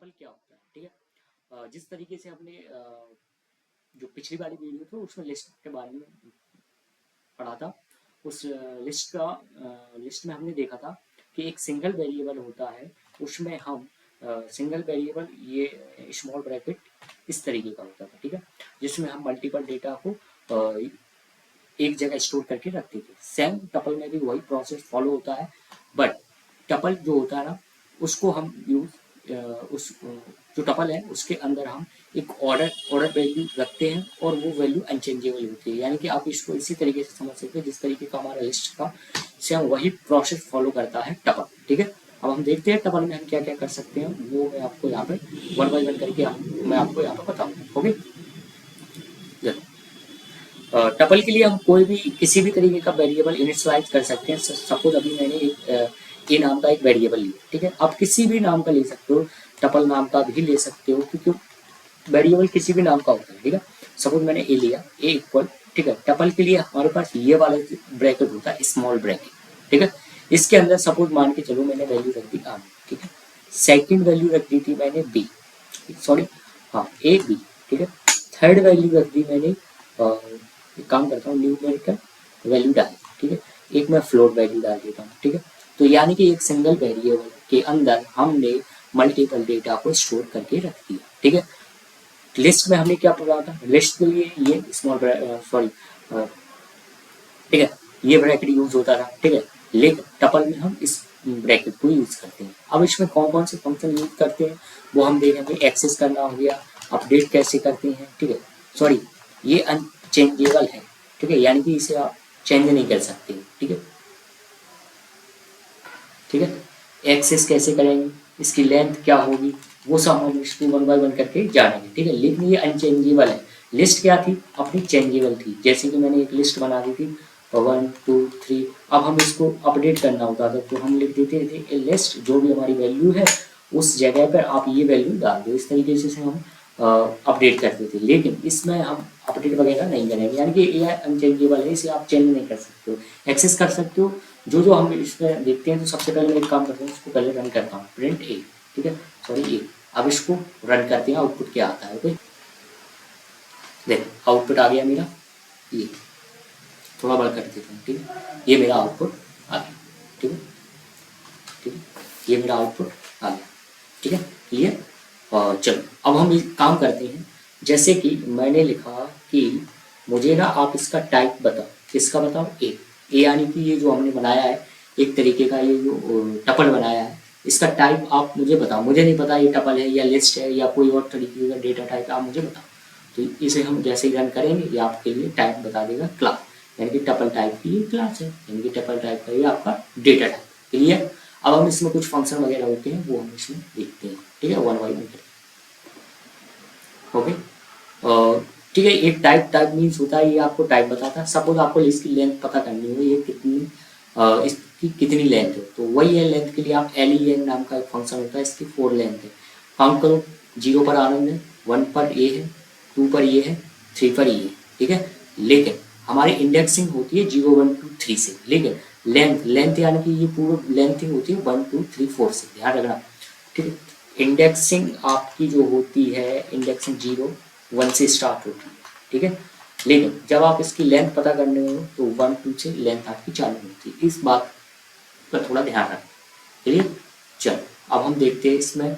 Tuple क्या होता है, ठीक है। जिस तरीके से हमने जो पिछली वाली वीडियो थी उसमें लिस्ट के बारे में पढ़ा था, उस लिस्ट में हमने देखा था कि एक सिंगल वेरिएबल होता है, उसमें हम सिंगल वेरिएबल ये स्मॉल ब्रैकेट इस तरीके का होता था, ठीक है, जिसमें हम मल्टीपल डेटा को एक जगह स्टोर करके रखते थे। सेम टपल में भी वही प्रोसेस फॉलो होता है, बट टपल जो होता है ना उसको हम उस जो टपल है उसके अंदर हम एक ऑर्डर वैल्यू रखते हैं और वो वैल्यू अनचेंजेबल होती है। यानी कि आप इसको इसी तरीके से समझ सकते हैं जिस तरीके का हमारा लिस्ट था, सेम वही प्रोसेस फॉलो करता है टपल, ठीक है। अब हम देखते हैं टपल में हम क्या क्या कर सकते हैं, वो मैं आपको यहाँ पे वन बाई वन करके मैं आपको यहाँ पे बताऊंगा। ओके, टपल के लिए हम कोई भी किसी भी तरीके का वेरिएबल इनिशियलाइज कर सकते हैं। सपोज अभी मैंने एक ए नाम का एक वेरिएबल लिया, ठीक है, आप किसी भी नाम का ले सकते हो, टपल नाम का भी ले सकते हो, क्योंकि वेरिएबल किसी भी नाम का होता है, ठीक है। सपोज मैंने ए लिया, ए इक्वल, ठीक है, टपल के लिए हमारे पास ये वाला ब्रैकेट होता है स्मॉल ब्रैकेट, ठीक है। इसके अंदर सपोज मान के चलो मैंने वैल्यू रख दी आर, ठीक है, सेकेंड वैल्यू रख दी थी मैंने बी, सॉरी हाँ ए बी, ठीक है, थर्ड वैल्यू रख दी मैंने एक काम करता हूँ न्यूमेरिकल वैल्यू डाल, ठीक है, एक मैं फ्लोट वैल्यू डाल देता हूँ, ठीक है। तो यानी कि एक सिंगल वेरिएबल के अंदर हमने मल्टीपल डेटा को स्टोर करके रख दिया, ठीक है। लिस्ट में हमने क्या पढ़ा था, लिस्ट के लिए ये स्मॉल सॉरी ठीक है, ये ब्रैकेट यूज होता था, ठीक है, लेकिन टपल में हम इस ब्रैकेट को यूज करते हैं। अब इसमें कौन कौन से फंक्शन यूज करते हैं वो हम देखेंगे। एक्सेस करना हो गया, अपडेट कैसे करते हैं, ठीक है, सॉरी ये अनचेंजेबल है, ठीक है, यानी कि इसे आप चेंज नहीं कर सकते, ठीक है, ठीक है। एक्सेस कैसे करेंगे, इसकी लेंथ क्या होगी, वो सब हम इसको वन बाय वन करके जानेंगे, ठीक है। लेकिन ये अनचेंजेबल है। लिस्ट क्या थी, अपनी चेंजेबल थी। जैसे कि मैंने एक लिस्ट बना दी थी 1 2 3, अब हम इसको अपडेट करना होता था तो हम लिख देते थे लिस्ट, जो भी हमारी वैल्यू है उस जगह पर आप ये वैल्यू डाल दो, इस तरीके से हम अपडेट करते थे। लेकिन इसमें हम अपडेट वगैरह नहीं करेंगे, यानी कि ये अनचेंजेबल है, इसे आप चेंज नहीं कर सकते हो, एक्सेस कर सकते हो। जो हम इसमें देखते हैं तो सबसे पहले मैं एक काम करता हूँ, इसको पहले रन करता हूँ, प्रिंट ए, ठीक है, सॉरी ए। अब इसको रन करते हैं, आउटपुट क्या आता है। ओके, देखो आउटपुट आ गया मेरा, ये थोड़ा बड़ा कर देता हूँ, ठीक है, ये मेरा आउटपुट आ गया, ठीक है, ठीक है, ये मेरा आउटपुट आ गया, ठीक है, क्लियर। और चलो अब हम एक काम करते हैं, जैसे कि मैंने लिखा कि मुझे ना आप इसका टाइप बताओ, किसका बताओ, ए यानी कि ये जो हमने बनाया है एक तरीके का, ये जो टपल बनाया है, इसका टाइप आप मुझे बताओ। मुझे नहीं पता ये टपल है या लिस्ट है या कोई और तरीके का डेटा टाइप, आप मुझे बताओ। तो इसे हम जैसे ही रन करेंगे ये आपके लिए टाइप बता देगा क्लास, यानी कि टपल टाइप की ये क्लास है, यानी कि टपल टाइप का ये आपका डेटा टाइप, क्लियर। अब हम इसमें कुछ फंक्शन वगैरह होते हैं वो हम इसमें देखते हैं, ठीक है, वन बाई वन। ओके, ठीक है, एक टाइप मीन्स होता है, ये आपको टाइप बताता है। सपोज आपको इसकी लेंथ पता करनी हो, ये कितनी इसकी कितनी लेंथ है, तो वही है लेंथ के लिए आप len नाम का एक फंक्शन होता है, इसकी 4 लेंथ है। काउंट करो, 0 पर आनंद है, 1 पर ए है, 2 पर ये है, 3 पर ये है, ठीक है। लेकिन हमारी इंडेक्सिंग होती है 0 1 2 3 से, लेकिन लेंथ यानी कि ये पूरी लेंथ होती है 1 2 3 4 से, ध्यान रखना, ठीक है। इंडेक्सिंग आपकी जो होती है, इंडेक्सिंग 0 1 से स्टार्ट होती है, ठीक है। लेकिन जब आप इसकी लेंथ पता करने हो तो 1 2 से लेंथ आपकी चालू होती है, इस बात पर थोड़ा ध्यान रखें, क्लियर। चलो अब हम देखते हैं इसमें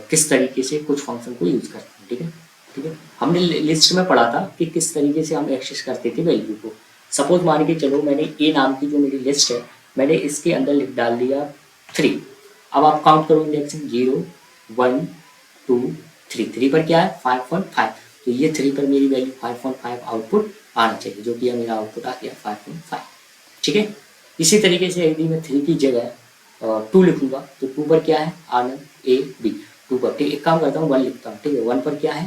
किस तरीके से कुछ फंक्शन को यूज करते हैं, ठीक है, ठीक है। हमने लिस्ट में पढ़ा था कि किस तरीके से हम एक्सेस करते थे वैल्यू को। सपोज मान के चलो मैंने ए नाम की जो मेरी लिस्ट है, मैंने इसके अंदर डाल दिया 3। अब आप काउंट करो, इंडेक्सिंग 0 1 2 3, 3 पर क्या है 5.5, तो ये 3 पर मेरी वैल्यू 5.5 आउटपुट आना चाहिए, जो कि मेरा आउटपुट आ गया 5.5, ठीक है। इसी तरीके से यदि मैं 3 की जगह 2 लिखूंगा तो 2 पर क्या है आनंद ए बी, 2 पर, ठीक है। एक काम करता हूँ 1 लिखता हूँ, ठीक है, 1 पर क्या है,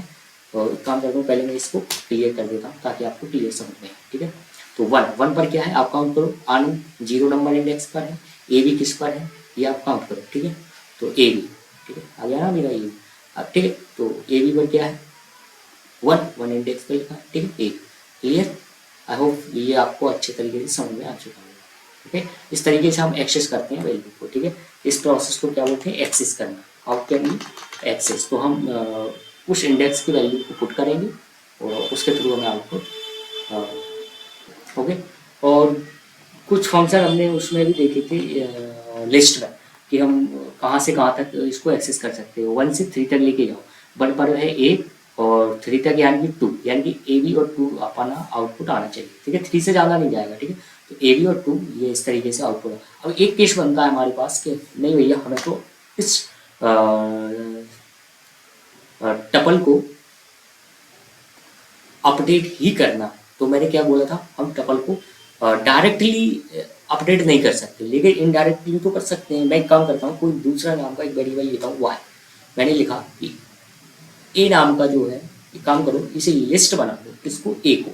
एक काम करता हूँ पहले मैं इसको क्लियर कर देता हूँ ताकि आपको क्लियर समझ में आए, ठीक है। तो 1 पर क्या है आप काउंट करो, आनंद 0 नंबर इंडेक्स पर है, ए बी किस पर है ये आप काउंट करो, ठीक है। तो ए बी, ठीक है, आ गया ना मेरा ये, अब ठीक है, तो ए बी पर क्या है 1 इंडेक्स पर लिखा है, ठीक है, ए, क्लियर। आई होप ये आपको अच्छे तरीके से समझ में आ चुका है, ठीक है। इस तरीके से हम एक्सेस करते हैं वैल्यू को, ठीक है। इस प्रोसेस को क्या बोलते हैं, एक्सेस करना। हाउ कैन यू एक्सेस, तो हम उस इंडेक्स की वैल्यू को पुट करेंगे और उसके थ्रू हमें आउटपुट ओके। और कुछ फंक्शन हमने उसमें भी देखे थे लिस्ट में कि हम कहाँ से कहाँ तक इसको एक्सेस कर सकते हो। 1 से 3 तक लेके जाओ, 1 पर है ए और 3 तक यानी कि 2, यानी कि ए बी और 2 अपना आउटपुट आना चाहिए, ठीक है। 3 से ज़्यादा नहीं जाएगा, ठीक है। तो ए बी और 2 ये इस तरीके से आउटपुट है। अब एक केस बनता है हमारे पास कि नहीं भैया हमें तो इस टपल को अपडेट ही करना। तो मैंने क्या बोला था, हम टपल को डायरेक्टली अपडेट नहीं कर सकते, लेकिन इनडायरेक्टली तो कर सकते हैं। मैं एक काम करता हूँ, कोई दूसरा नाम का एक वेरिएबल लेता हूँ वाई। मैंने लिखा कि ए नाम का जो है, एक काम करो इसे लिस्ट बना दो, इसको ए को,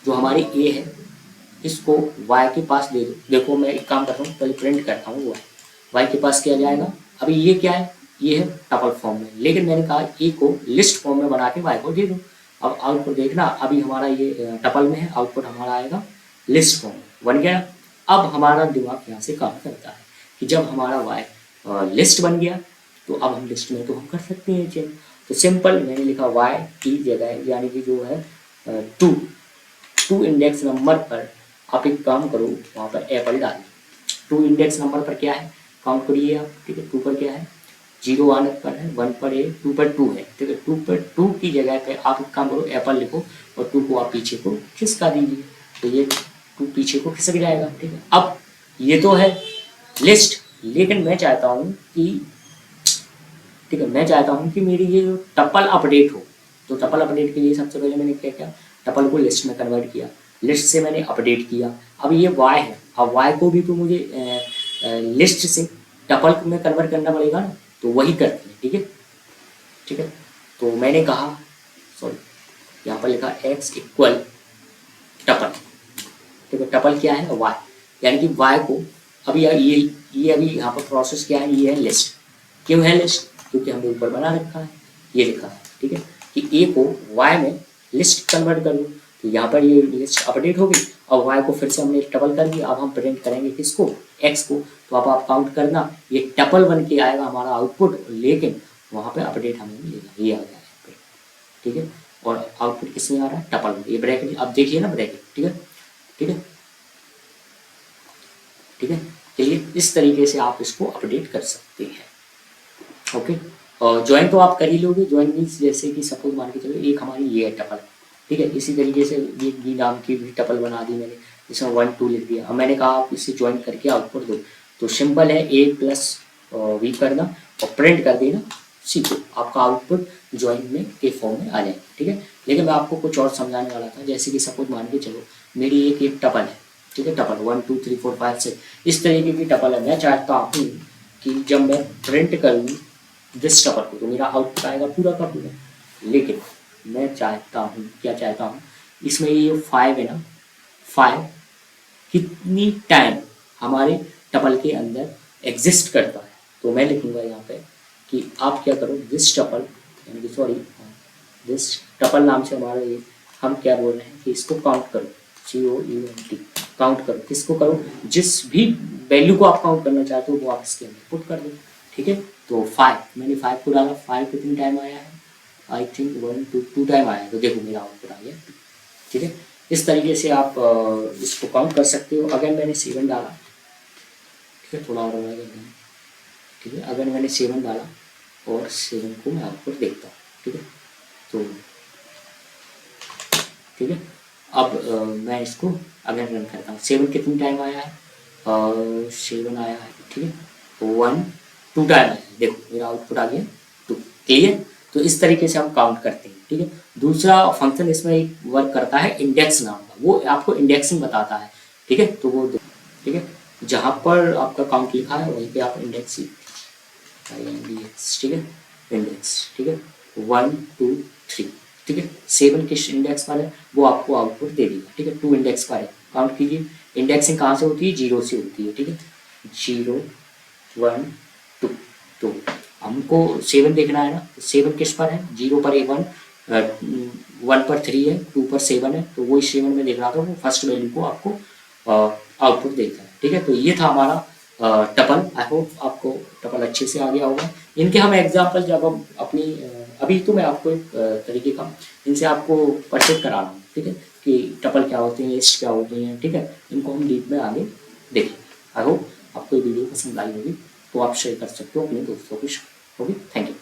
जो हमारी ए है इसको वाई के पास दे दो। देखो मैं एक काम करता हूँ, पहले प्रिंट करता हूँ वाई, वाई के पास क्या जाएगा। अभी ये क्या है, ये है टपल फॉर्म में, लेकिन मैंने कहा ए को लिस्ट फॉर्म में बना के वाई को दे दो। अब आउटपुट देखना, अभी हमारा ये टपल में है, आउटपुट हमारा आएगा लिस्ट फॉर्म बन गया। अब हमारा दिमाग यहाँ से काम करता है कि जब हमारा वाई लिस्ट बन गया तो अब हम लिस्ट में तो हम कर सकते हैं चेंज। तो सिंपल मैंने लिखा वाई की जगह यानी कि जो है 2 इंडेक्स नंबर पर आप एक काम करो, वहाँ पर एप्पल डालिए। 2 इंडेक्स नंबर पर क्या है, काउंट करिए आप, ठीक है। 2 पर क्या है, 0 आने पर है, 1 पर है, 2 पर 2 है, ठीक है। 2 पर 2 की जगह पे आप एक काम करो, एप्पल लिखो और 2 को आप पीछे को खिसका दीजिए, तो ये 2 पीछे को खिसक जाएगा, ठीक है। अब ये तो है लिस्ट, लेकिन मैं चाहता हूँ कि, ठीक है, मैं चाहता हूँ कि मेरी ये जो टपल अपडेट हो। तो टपल अपडेट के लिए सबसे पहले मैंने क्या किया, टपल को लिस्ट में कन्वर्ट किया, लिस्ट से मैंने अपडेट किया। अब ये वाई है, अब वाई को भी तो मुझे लिस्ट से टपल में कन्वर्ट करना पड़ेगा ना, तो वही करते हैं, ठीक है, ठीक है। तो मैंने कहा, सॉरी यहाँ पर लिखा x इक्वल टपल, ठीक है। टपल क्या है, वाई, यानी कि वाई को अभी ये अभी यहाँ पर प्रोसेस क्या है, ये है लिस्ट। क्यों है लिस्ट, क्योंकि हमने ऊपर बना रखा है, ये लिखा है, ठीक है, कि ए को वाई में लिस्ट कन्वर्ट कर दो। तो यहाँ पर ये लिस्ट अपडेट हो गई। अब वाई को फिर से हमने टपल कर दिया। अब हम प्रिंट करेंगे किसको, एक्स को। तो अब आप काउंट करना, ये टपल बन के आएगा हमारा आउटपुट, लेकिन वहाँ पे अपडेट हमें मिलेगा, ये आ गया है, ठीक है। और आउटपुट किस में आ रहा है, टपल में। ये ब्रैकेट अब देखिए ना, ब्रैकेट, ठीक है, ठीक है, ठीक है। चलिए इस तरीके से आप इसको अपडेट कर सकते हैं, ओके। और ज्वाइन तो आप कर ही लोगे। ज्वाइन मीन्स जैसे कि सपोज मान के चलो एक हमारी ये है टपल, ठीक है। इसी तरीके से ये बी नाम की भी टपल बना दी मैंने, जिसमें 1 2 लिख दिया। अब मैंने कहा आप इसे ज्वाइन करके आउटपुट दो, तो सिंपल है ए प्लस वी करना और प्रिंट कर देना, सीखो आपका आउटपुट ज्वाइन में के फॉर्म में आ जाए, ठीक है। लेकिन मैं आपको कुछ और समझाने वाला था, जैसे कि सपोज मान के चलो मेरी एक टपल है, ठीक है, टपल 1 2 3 4 5 6 इस तरीके की टपल है। मैं चाहता हूँ कि जब मैं प्रिंट करूँ दिस टपल को, तो मेरा आउटपुट आएगा पूरा का पूरा। लेकिन मैं चाहता हूँ, क्या चाहता हूँ, इसमें ये 5 है ना, 5 कितनी टाइम हमारे टपल के अंदर एग्जिस्ट करता है। तो मैं लिखूँगा यहाँ पे कि आप क्या करो, दिस टपल, यानी कि सॉरी दिस टपल नाम से हमारा ये, हम क्या बोल रहे हैं कि इसको काउंट करो, COUNT, काउंट करो। किसको करो, जिस भी वैल्यू को आप काउंट करना चाहते हो वो आप इसके अंदर पुट कर दो, ठीक है। तो 5 मैंने 5 को डाला, 5 कितनी टाइम आया है, आई थिंक 1 2 टाइम आया है। तो देखो मेरा आउटपुट आ गया, ठीक है। इस तरीके से आप इसको काउंट कर सकते हो। अगर मैंने 7 डाला, ठीक है, थोड़ा और होगा, ठीक है। अगर मैंने 7 डाला और 7 को मैं आउटपुट देखता हूँ, ठीक है, तो ठीक है। अब मैं इसको अगर रन करता हूँ, 7 कितनी टाइम आया है, 7 आया है, ठीक है, 1 2 टाइम आया है। देखो मेरा आउटपुट आ गया 2, क्लियर। तो इस तरीके से हम काउंट करते हैं, ठीक है। दूसरा फंक्शन इसमें एक वर्क करता है इंडेक्स नाम का, वो आपको इंडेक्सिंग बताता है, ठीक है। तो वो ठीक है, जहाँ पर आपका काउंट लिखा है वहीं पे आप इंडेक्स, ठीक है, इंडेक्स, ठीक है, 1 2 3, ठीक है। 7 किस इंडेक्स पर है वो आपको आउटपुट दे देगा, ठीक है। 2 इंडेक्स पर है, काउंट कीजिए। इंडेक्सिंग कहाँ से होती है, 0 से होती है, ठीक है, 0 1 2। तो हमको 7 देखना है ना, 7 किस पर है, 0 पर 1, 1 पर 3 है, 2 पर 7 है, तो वो 7 में देख रहा था, वो फर्स्ट वैल्यू को आपको आउटपुट देता है, ठीक है। तो ये था हमारा टपल। आई होप आपको टपल अच्छे से आ गया होगा। इनके हम एग्जाम्पल जब हम अपनी अभी तो मैं आपको एक तरीके का इनसे आपको परिचित करा रहा हूँ, ठीक है, कि टपल क्या होते हैं, लिस्ट क्या होती हैं, ठीक है, इनको हम डीप में आगे देखें। आई होप आपको ये वीडियो पसंद आई होगी, तो आप शेयर कर सकते हो अपने दोस्तों के साथ। Okay, thank you.